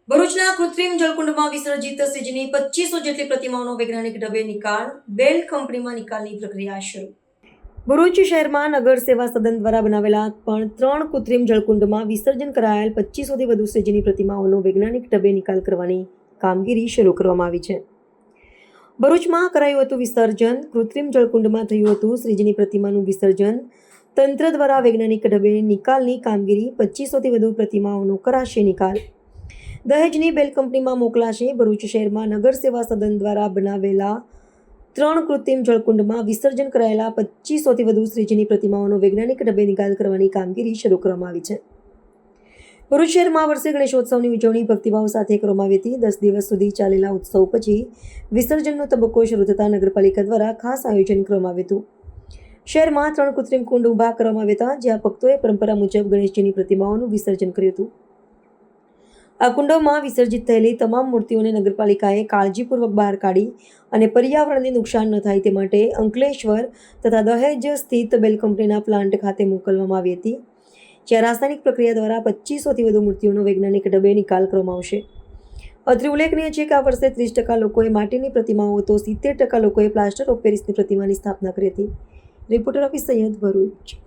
ભરૂચના કૃત્રિમ જળકુંડમાં વિસર્જિત શ્રીજીની 2500 જેટલી પ્રતિમાઓનો વૈજ્ઞાનિક ઢબે નિકાલ. બેલ કંપનીમાં નિકાલની પ્રક્રિયા શરૂ. ભરૂચ શહેરમાં નગર સેવા સદન દ્વારા બનાવેલા પણ 3 કૃત્રિમ જળકુંડમાં વિસર્જન કરાયેલ 2500થી વધુ શ્રીજીની પ્રતિમાઓનો વૈજ્ઞાનિક ઢબે નિકાલ કરવાની કામગીરી શરૂ કરવામાં આવી છે. ભરૂચમાં કરાયું હતું વિસર્જન. કૃત્રિમ જળકુંડમાં થયું હતું શ્રીજીની પ્રતિમાનું વિસર્જન. તંત્ર દ્વારા વૈજ્ઞાનિક ઢબે નિકાલની કામગીરી. 2500થી વધુ પ્રતિમાઓનો કરાશે નિકાલ. દહેજની બેલ કંપનીમાં મોકલાશે. ભરૂચ શહેરમાં નગર સેવા સદન દ્વારા બનાવેલા 3 કૃત્રિમ જળકુંડમાં વિસર્જન કરાયેલા 2500થી વધુ શ્રીજીની પ્રતિમાઓનો વૈજ્ઞાનિક ઢબે નિકાલ કરવાની કામગીરી શરૂ કરવામાં આવી છે. ભરૂચ શહેરમાં વર્ષે ગણેશોત્સવની ઉજવણી ભક્તિભાવ સાથે કરવામાં આવી હતી. 10 દિવસ સુધી ચાલેલા ઉત્સવ પછી વિસર્જનનો તબક્કો શરૂ થતાં નગરપાલિકા દ્વારા ખાસ આયોજન કરવામાં આવ્યું હતું. શહેરમાં 3 કૃત્રિમ કુંડ ઊભા કરવામાં આવ્યા હતા, જ્યાં ભક્તોએ પરંપરા મુજબ ગણેશજીની પ્રતિમાઓનું વિસર્જન કર્યું હતું. આ કુંડોમાં વિસર્જિત થયેલી તમામ મૂર્તિઓને નગરપાલિકાએ કાળજીપૂર્વક બહાર કાઢી અને પર્યાવરણને નુકસાન ન થાય તે માટે અંકલેશ્વર તથા દહેજ સ્થિત બેલ કંપનીના પ્લાન્ટ ખાતે મોકલવામાં આવી હતી, જ્યાં રાસાયણિક પ્રક્રિયા દ્વારા 2500થી વધુ મૂર્તિઓનો વૈજ્ઞાનિક ઢબે નિકાલ કરવામાં આવશે. અત્રે ઉલ્લેખનીય છે કે આ વર્ષે 30% લોકોએ માટીની પ્રતિમાઓ તો 70% લોકોએ પ્લાસ્ટર ઓફ પેરિસની પ્રતિમાની સ્થાપના કરી હતી. રિપોર્ટર ઓફિસ સૈયદ, ભરૂચ.